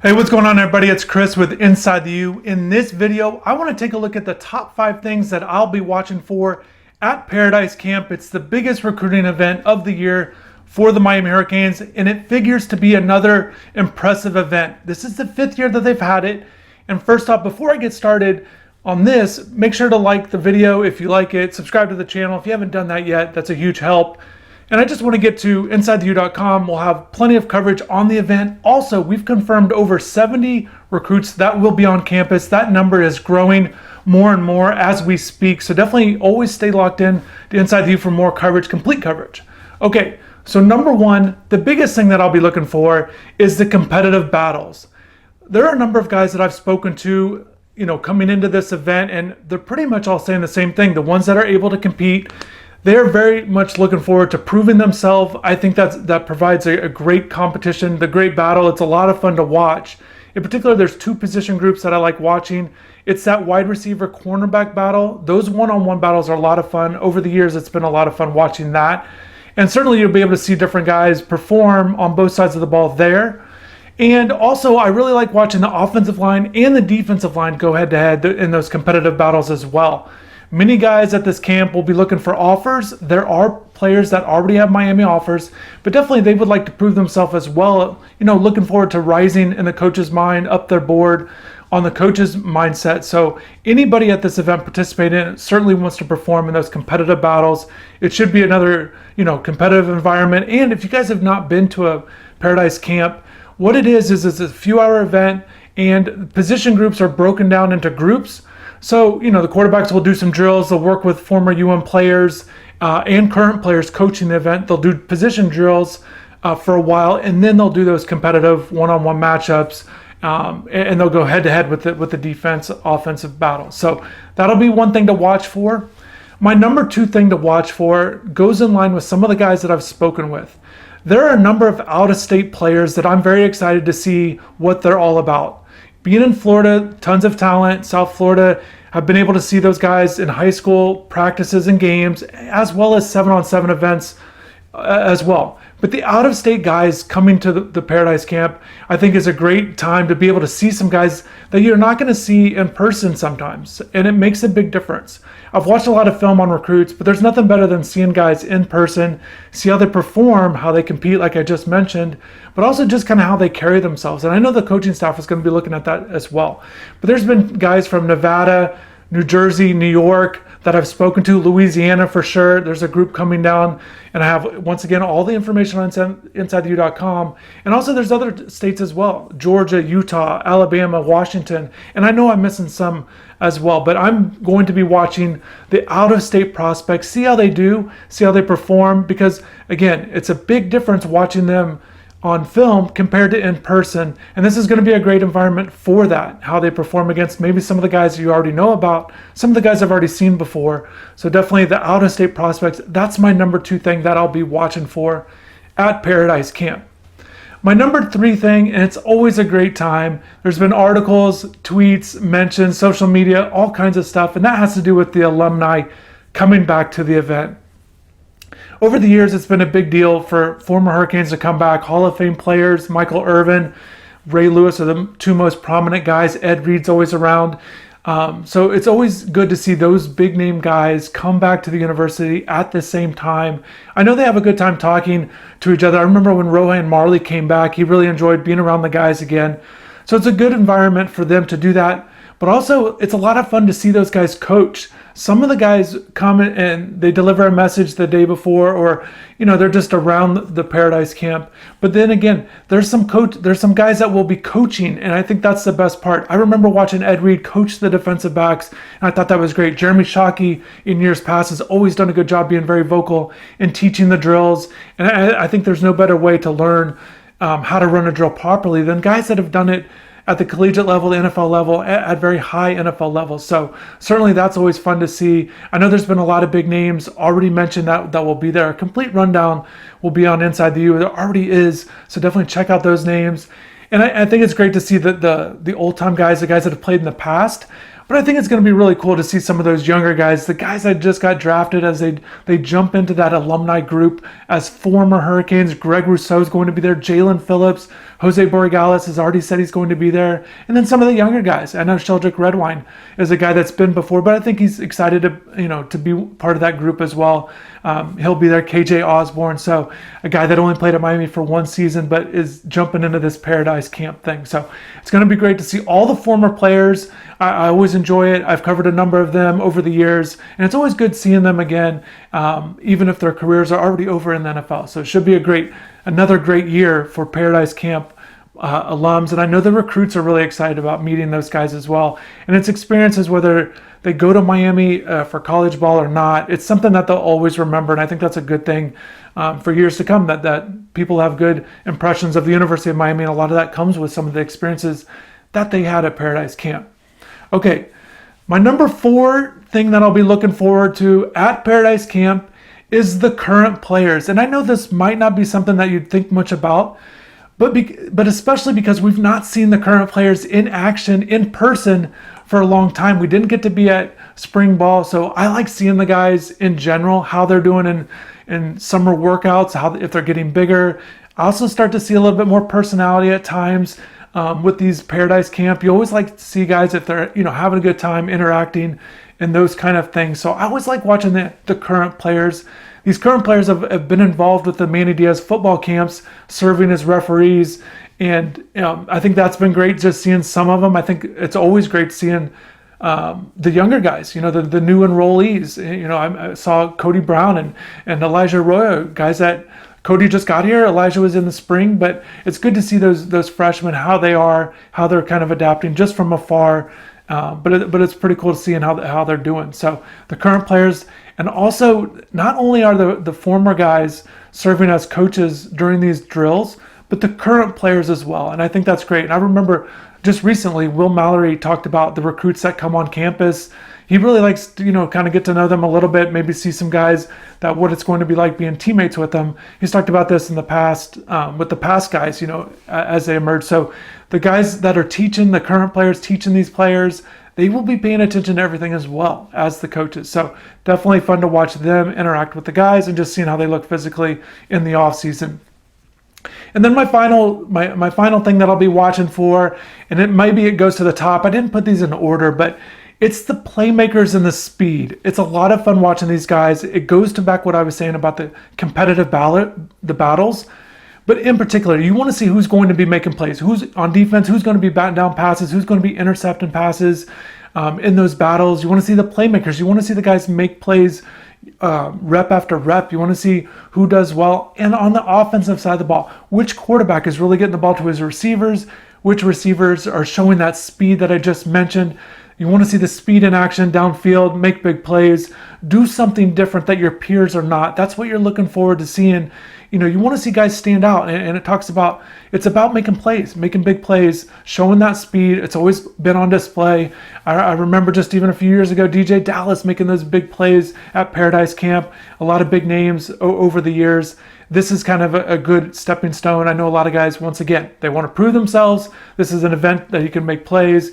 Hey, what's going on everybody? It's Chris with Inside the U. In this video, I want to take a look at the top 5 things that I'll be watching for at Paradise Camp. It's the biggest recruiting event of the year for the Miami Hurricanes, and it figures to be another impressive event. This is the 5th year that they've had it. And first off, before I get started on this, make sure to like the video if you like it, subscribe to the channel if you haven't done that yet. That's a huge help. And I just want to get to InsideTheU.com. We'll have plenty of coverage on the event. Also, we've confirmed over 70 recruits that will be on campus. That number is growing more and more as we speak. So definitely always stay locked in to InsideTheU for more coverage, complete coverage. Okay, so number one, the biggest thing that I'll be looking for is the competitive battles. There are a number of guys that I've spoken to, coming into this event, and they're pretty much all saying the same thing. The ones that are able to compete, they're very much looking forward to proving themselves. I think that provides a great competition, the great battle. It's a lot of fun to watch. In particular, there's 2 position groups that I like watching. It's that wide receiver cornerback battle. Those one-on-one battles are a lot of fun. Over the years, it's been a lot of fun watching that. And certainly you'll be able to see different guys perform on both sides of the ball there. And also, I really like watching the offensive line and the defensive line go head-to-head in those competitive battles as well. Many guys at this camp will be looking for offers. There are players that already have Miami offers, but definitely they would like to prove themselves as well. Looking forward to rising in the coach's mind, up their board on the coach's mindset. So anybody at this event participating in it certainly wants to perform in those competitive battles. It should be another, competitive environment. And if you guys have not been to a Paradise Camp, what it is it's a few-hour event, and position groups are broken down into groups. So, the quarterbacks will do some drills. They'll work with former UM players and current players coaching the event. They'll do position drills for a while, and then they'll do those competitive one-on-one matchups, and they'll go head-to-head with the defense, offensive battle. So that'll be one thing to watch for. My number 2 thing to watch for goes in line with some of the guys that I've spoken with. There are a number of out-of-state players that I'm very excited to see what they're all about. Being in Florida, tons of talent. South Florida, have been able to see those guys in high school practices and games, as well as 7-on-7 events as well. But the out-of-state guys coming to the Paradise Camp, I think is a great time to be able to see some guys that you're not going to see in person sometimes, and it makes a big difference. I've watched a lot of film on recruits, but there's nothing better than seeing guys in person, see how they perform, how they compete, like I just mentioned, but also just kind of how they carry themselves. And I know the coaching staff is going to be looking at that as well. But there's been guys from Nevada, New Jersey, New York that I've spoken to, Louisiana for sure. There's a group coming down, and I have, once again, all the information on InsideTheU.com. And also there's other states as well, Georgia, Utah, Alabama, Washington, and I know I'm missing some as well, but I'm going to be watching the out-of-state prospects, see how they do, see how they perform, because again, it's a big difference watching them on film compared to in person, and this is going to be a great environment for that, how they perform against maybe some of the guys you already know about, some of the guys I've already seen before. So definitely the out-of-state prospects, that's my number 2 thing that I'll be watching for at Paradise Camp. My number 3 thing, and it's always a great time, there's been articles, tweets, mentions, social media, all kinds of stuff, and that has to do with the alumni coming back to the event. Over the years, it's been a big deal for former Hurricanes to come back. Hall of Fame players, Michael Irvin, Ray Lewis are the 2 most prominent guys. Ed Reed's always around. So it's always good to see those big name guys come back to the university at the same time. I know they have a good time talking to each other. I remember when Rohan Marley came back, he really enjoyed being around the guys again. So it's a good environment for them to do that. But also, it's a lot of fun to see those guys coach. Some of the guys come and they deliver a message the day before, or they're just around the Paradise Camp. But then again, there's some guys that will be coaching, and I think that's the best part. I remember watching Ed Reed coach the defensive backs, and I thought that was great. Jeremy Shockey in years past has always done a good job being very vocal and teaching the drills, and I think there's no better way to learn how to run a drill properly than guys that have done it at the collegiate level, the NFL level, at very high NFL levels. So certainly that's always fun to see. I know there's been a lot of big names already mentioned that will be there. A complete rundown will be on Inside the U. There already is, so definitely check out those names. And I think it's great to see the old-time guys, the guys that have played in the past. But I think it's going to be really cool to see some of those younger guys, the guys that just got drafted, as they jump into that alumni group as former Hurricanes. Greg Rousseau is going to be there. Jalen Phillips, Jose Borregales has already said he's going to be there. And then some of the younger guys. I know Sheldrick Redwine is a guy that's been before, but I think he's excited to be part of that group as well. He'll be there. KJ Osborne, so a guy that only played at Miami for one season, but is jumping into this Paradise Camp thing. So it's going to be great to see all the former players. I always enjoy it. I've covered a number of them over the years, and it's always good seeing them again, even if their careers are already over in the NFL. So it should be another great year for Paradise Camp alums, and I know the recruits are really excited about meeting those guys as well. And it's experiences, whether they go to Miami for college ball or not, it's something that they'll always remember, and I think that's a good thing for years to come, that people have good impressions of the University of Miami, and a lot of that comes with some of the experiences that they had at Paradise Camp. Okay, my number 4 thing that I'll be looking forward to at Paradise Camp is the current players. And I know this might not be something that you'd think much about, but especially because we've not seen the current players in action, in person, for a long time. We didn't get to be at spring ball, so I like seeing the guys in general, how they're doing in summer workouts, if they're getting bigger. I also start to see a little bit more personality at times. With these Paradise Camp, you always like to see guys if they're having a good time, interacting, and those kind of things. So I always like watching the current players. These current players have been involved with the Manny Diaz football camps, serving as referees, and I think that's been great just seeing some of them. I think it's always great seeing the younger guys, the new enrollees. I saw Cody Brown and Elijah Arroyo, guys that Cody just got here. Elijah was in the spring, but it's good to see those freshmen, how they're kind of adapting just from afar. But it's pretty cool to see how they're doing. So the current players, and also not only are the former guys serving as coaches during these drills, but the current players as well. And I think that's great. And I remember just recently, Will Mallory talked about the recruits that come on campus. He really likes to, kind of get to know them a little bit, maybe see some guys what it's going to be like being teammates with them. He's talked about this in the past with the past guys, as they emerge. So the guys that are teaching, the current players teaching these players, they will be paying attention to everything as well as the coaches. So definitely fun to watch them interact with the guys and just seeing how they look physically in the off season. And then my final thing that I'll be watching for, and it goes to the top. I didn't put these in order, but it's the playmakers and the speed. It's a lot of fun watching these guys. It goes to back what I was saying about the competitive battles. But in particular, you want to see who's going to be making plays, who's on defense, who's going to be batting down passes, who's going to be intercepting passes in those battles. You want to see the playmakers. You want to see the guys make plays rep after rep. You want to see who does well. And on the offensive side of the ball, which quarterback is really getting the ball to his receivers, which receivers are showing that speed that I just mentioned. You want to see the speed in action downfield, make big plays, do something different that your peers are not. That's what you're looking forward to seeing. You want to see guys stand out, and it's about making plays, making big plays, showing that speed. It's always been on display. I remember just even a few years ago, DJ Dallas making those big plays at Paradise Camp. A lot of big names over the years. This is kind of a good stepping stone. I know a lot of guys, once again, they want to prove themselves. This is an event that you can make plays.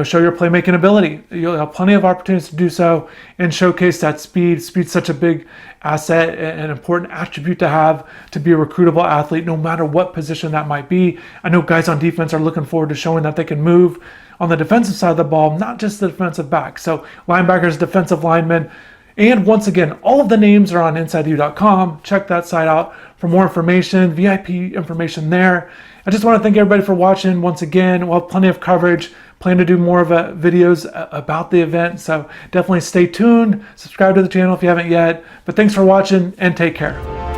Show your playmaking ability. You'll have plenty of opportunities to do so and showcase that speed. Speed's such a big asset and an important attribute to have to be a recruitable athlete, no matter what position that might be. I know guys on defense are looking forward to showing that they can move on the defensive side of the ball, not just the defensive back. So linebackers, defensive linemen, and once again, all of the names are on InsideTheU.com. Check that site out for more information, VIP information there. I just want to thank everybody for watching. Once again, we'll have plenty of coverage. Plan to do more of videos about the event, so definitely stay tuned. Subscribe to the channel if you haven't yet. But thanks for watching, and take care.